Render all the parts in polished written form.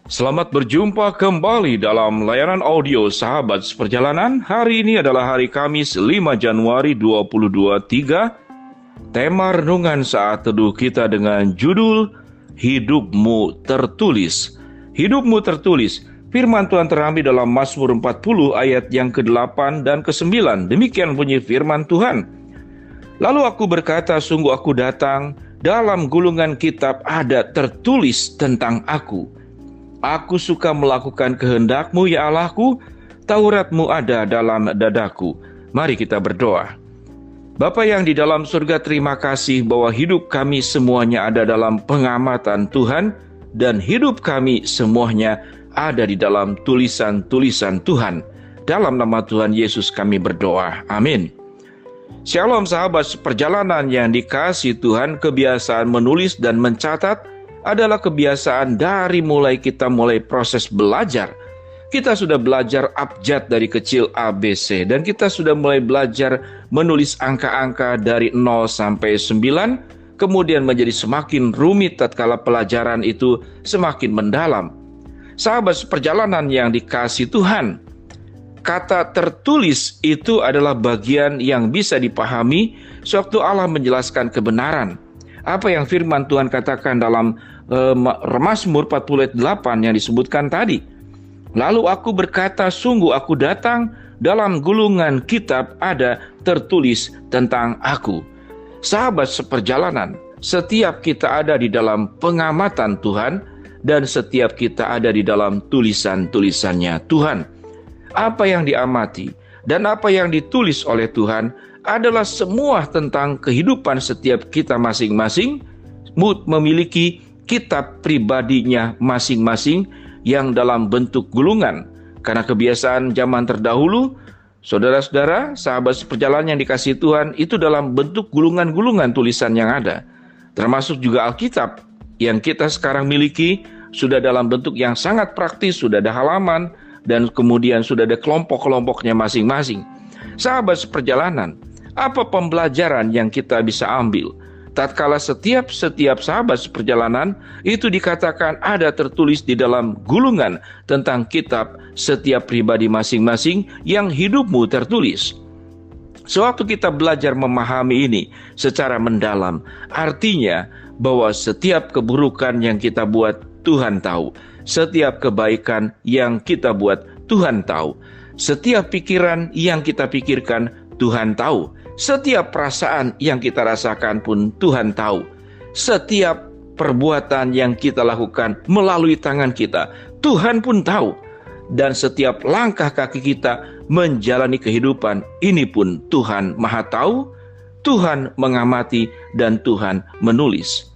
Selamat berjumpa kembali dalam layanan audio Sahabat Seperjalanan. Hari ini adalah hari Kamis 5 Januari 2023. Tema renungan saat teduh kita dengan judul Hidupmu Tertulis. Hidupmu tertulis. Firman Tuhan terambil dalam Mazmur 40 ayat yang ke-8 dan ke-9. Demikian bunyi firman Tuhan. Lalu aku berkata, sungguh aku datang, dalam gulungan kitab ada tertulis tentang aku. Aku suka melakukan kehendak-Mu, ya Allahku, Taurat-Mu ada dalam dadaku. Mari kita berdoa. Bapa yang di dalam surga, terima kasih bahwa hidup kami semuanya ada dalam pengamatan Tuhan, dan hidup kami semuanya ada di dalam tulisan-tulisan Tuhan. Dalam nama Tuhan Yesus kami berdoa. Amin. Shalom sahabat seperjalanan yang dikasihi Tuhan. Kebiasaan menulis dan mencatat adalah kebiasaan dari kita mulai proses belajar. Kita sudah belajar abjad dari kecil ABC, dan kita sudah mulai belajar menulis angka-angka dari 0 sampai 9, kemudian menjadi semakin rumit tatkala pelajaran itu semakin mendalam. Sahabat seperjalanan yang dikasihi Tuhan, kata tertulis itu adalah bagian yang bisa dipahami sewaktu Allah menjelaskan kebenaran. Apa yang firman Tuhan katakan dalam Mazmur 40 ayat 8 yang disebutkan tadi. Lalu aku berkata, sungguh aku datang, dalam gulungan kitab ada tertulis tentang aku. Sahabat seperjalanan, setiap kita ada di dalam pengamatan Tuhan, dan setiap kita ada di dalam tulisan-tulisannya Tuhan. Apa yang diamati dan apa yang ditulis oleh Tuhan adalah semua tentang kehidupan setiap kita masing-masing, memiliki kitab pribadinya masing-masing yang dalam bentuk gulungan. Karena kebiasaan zaman terdahulu, saudara-saudara, sahabat seperjalanan yang dikasihi Tuhan, itu dalam bentuk gulungan-gulungan tulisan yang ada. Termasuk juga Alkitab yang kita sekarang miliki sudah dalam bentuk yang sangat praktis, sudah ada halaman, dan kemudian sudah ada kelompok-kelompoknya masing-masing. Sahabat seperjalanan, apa pembelajaran yang kita bisa ambil tatkala setiap sahabat seperjalanan itu dikatakan ada tertulis di dalam gulungan tentang kitab setiap pribadi masing-masing yang hidupmu tertulis? Sewaktu kita belajar memahami ini secara mendalam, artinya bahwa setiap keburukan yang kita buat Tuhan tahu, setiap kebaikan yang kita buat Tuhan tahu, setiap pikiran yang kita pikirkan Tuhan tahu, setiap perasaan yang kita rasakan pun Tuhan tahu. Setiap perbuatan yang kita lakukan melalui tangan kita, Tuhan pun tahu. Dan setiap langkah kaki kita menjalani kehidupan ini pun Tuhan Maha tahu, Tuhan mengamati, dan Tuhan menulis.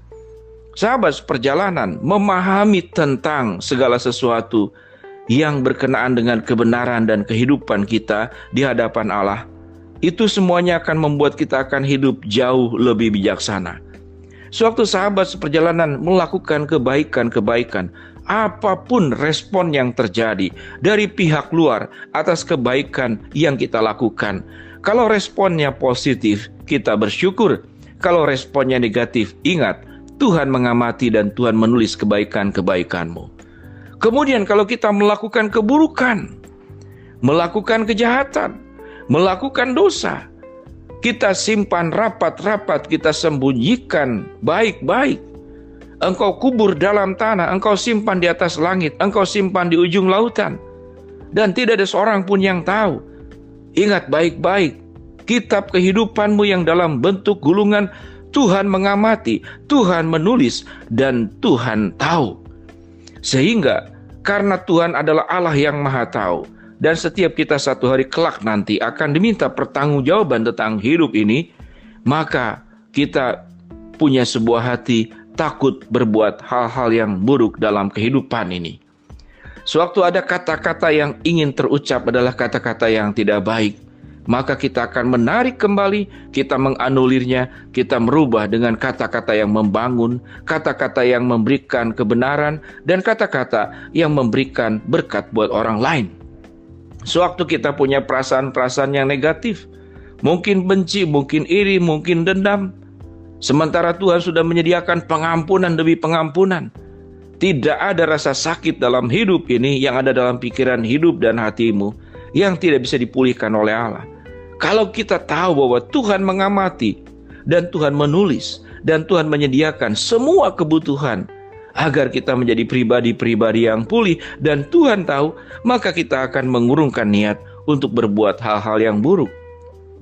Sahabat seperjalanan, memahami tentang segala sesuatu yang berkenaan dengan kebenaran dan kehidupan kita di hadapan Allah, itu semuanya akan membuat kita akan hidup jauh lebih bijaksana. Sewaktu sahabat seperjalanan melakukan kebaikan-kebaikan, apapun respon yang terjadi dari pihak luar atas kebaikan yang kita lakukan, kalau responnya positif, kita bersyukur. Kalau responnya negatif, ingat, Tuhan mengamati dan Tuhan menulis kebaikan-kebaikanmu. Kemudian kalau kita melakukan keburukan, melakukan kejahatan, melakukan dosa, kita simpan rapat-rapat, kita sembunyikan baik-baik. Engkau kubur dalam tanah, engkau simpan di atas langit, engkau simpan di ujung lautan, dan tidak ada seorang pun yang tahu. Ingat baik-baik, kitab kehidupanmu yang dalam bentuk gulungan, Tuhan mengamati, Tuhan menulis, dan Tuhan tahu. Sehingga karena Tuhan adalah Allah yang Maha Tahu, dan setiap kita satu hari kelak nanti akan diminta pertanggungjawaban tentang hidup ini, maka kita punya sebuah hati takut berbuat hal-hal yang buruk dalam kehidupan ini. Sewaktu ada kata-kata yang ingin terucap adalah kata-kata yang tidak baik, maka kita akan menarik kembali, kita menganulirnya, kita merubah dengan kata-kata yang membangun, kata-kata yang memberikan kebenaran, dan kata-kata yang memberikan berkat buat orang lain. Sewaktu kita punya perasaan-perasaan yang negatif, mungkin benci, mungkin iri, mungkin dendam, sementara Tuhan sudah menyediakan pengampunan demi pengampunan, Tidak ada rasa sakit dalam hidup ini yang ada dalam pikiran hidup dan hatimu yang tidak bisa dipulihkan oleh Allah. Kalau kita tahu bahwa Tuhan mengamati dan Tuhan menulis dan Tuhan menyediakan semua kebutuhan agar kita menjadi pribadi-pribadi yang pulih dan Tuhan tahu, maka kita akan mengurungkan niat untuk berbuat hal-hal yang buruk,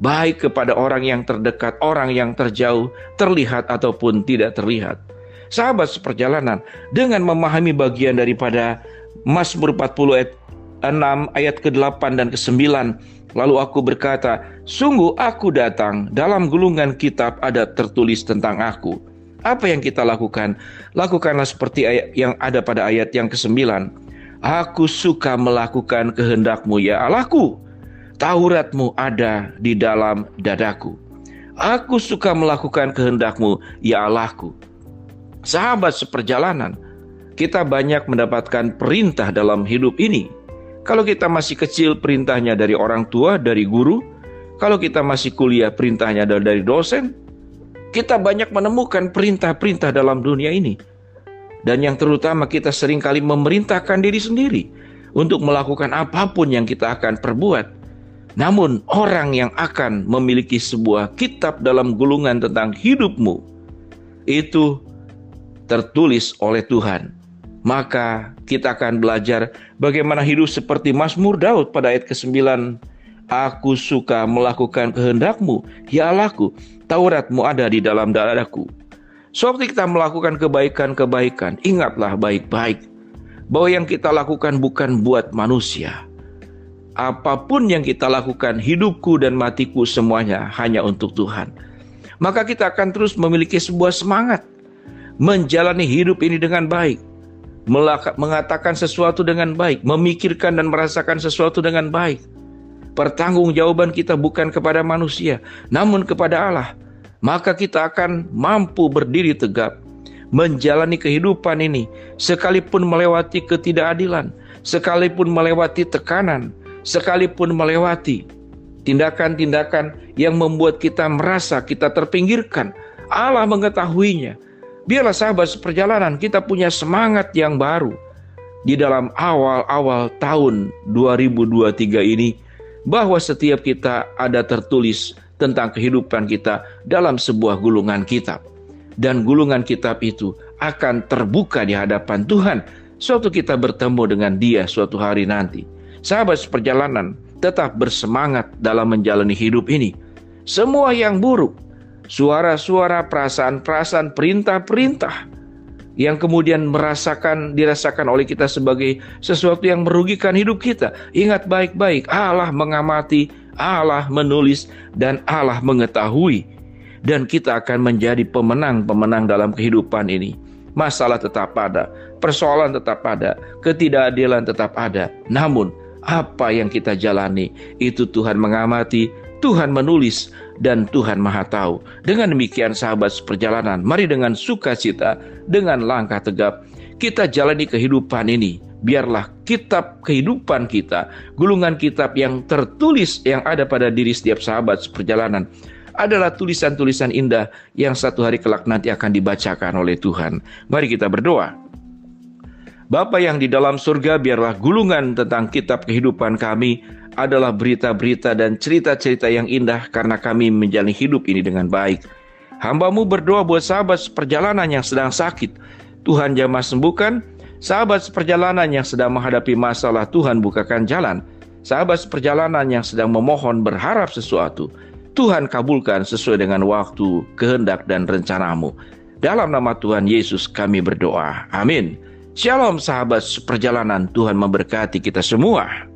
baik kepada orang yang terdekat, orang yang terjauh, terlihat ataupun tidak terlihat. Sahabat seperjalanan, dengan memahami bagian daripada Mazmur 40 ayat 6 ayat ke-8 dan ke-9, lalu aku berkata, sungguh aku datang, dalam gulungan kitab ada tertulis tentang aku. Apa yang kita lakukan? Lakukanlah seperti ayat yang ada pada ayat yang ke-9. Aku suka melakukan kehendak-Mu ya Allahku, Taurat-Mu ada di dalam dadaku. Aku suka melakukan kehendak-Mu ya Allahku. Sahabat seperjalanan, kita banyak mendapatkan perintah dalam hidup ini. Kalau kita masih kecil, perintahnya dari orang tua, dari guru. Kalau kita masih kuliah, perintahnya dari dosen. Kita banyak menemukan perintah-perintah dalam dunia ini. Dan yang terutama, kita seringkali memerintahkan diri sendiri untuk melakukan apapun yang kita akan perbuat. Namun, orang yang akan memiliki sebuah kitab dalam gulungan tentang hidupmu, itu tertulis oleh Tuhan. Maka kita akan belajar bagaimana hidup seperti Mazmur Daud pada ayat ke-9. Aku suka melakukan kehendak-Mu, ya Allahku, Taurat-Mu ada di dalam dadaku. Sewaktu kita melakukan kebaikan-kebaikan, ingatlah baik-baik bahwa yang kita lakukan bukan buat manusia. Apapun yang kita lakukan, hidupku dan matiku semuanya hanya untuk Tuhan. Maka kita akan terus memiliki sebuah semangat menjalani hidup ini dengan baik, mengatakan sesuatu dengan baik, memikirkan dan merasakan sesuatu dengan baik. Pertanggungjawaban kita bukan kepada manusia, namun kepada Allah. Maka kita akan mampu berdiri tegap, menjalani kehidupan ini, sekalipun melewati ketidakadilan, sekalipun melewati tekanan, sekalipun melewati tindakan-tindakan yang membuat kita merasa kita terpinggirkan. Allah mengetahuinya. Biarlah sahabat seperjalanan kita punya semangat yang baru di dalam awal-awal tahun 2023 ini, bahwa setiap kita ada tertulis tentang kehidupan kita dalam sebuah gulungan kitab. Dan gulungan kitab itu akan terbuka di hadapan Tuhan suatu kita bertemu dengan Dia suatu hari nanti. Sahabat seperjalanan, tetap bersemangat dalam menjalani hidup ini. Semua yang buruk, suara-suara, perasaan-perasaan, perintah-perintah yang kemudian dirasakan oleh kita sebagai sesuatu yang merugikan hidup kita, ingat baik-baik, Allah mengamati, Allah menulis, dan Allah mengetahui. Dan kita akan menjadi pemenang-pemenang dalam kehidupan ini. Masalah tetap ada, persoalan tetap ada, ketidakadilan tetap ada. Namun, apa yang kita jalani, itu Tuhan mengamati, Tuhan menulis, dan Tuhan Maha Tahu. Dengan demikian sahabat seperjalanan, mari dengan sukacita, dengan langkah tegap, kita jalani kehidupan ini. Biarlah kitab kehidupan kita, gulungan kitab yang tertulis yang ada pada diri setiap sahabat seperjalanan, adalah tulisan-tulisan indah yang satu hari kelak nanti akan dibacakan oleh Tuhan. Mari kita berdoa. Bapa yang di dalam surga, biarlah gulungan tentang kitab kehidupan kami adalah berita-berita dan cerita-cerita yang indah karena kami menjalani hidup ini dengan baik. Hamba-Mu berdoa buat sahabat seperjalanan yang sedang sakit, Tuhan jamah sembuhkan. Sahabat seperjalanan yang sedang menghadapi masalah, Tuhan bukakan jalan. Sahabat seperjalanan yang sedang memohon berharap sesuatu, Tuhan kabulkan sesuai dengan waktu, kehendak dan rencana-Mu. Dalam nama Tuhan Yesus kami berdoa. Amin. Shalom sahabat seperjalanan, Tuhan memberkati kita semua.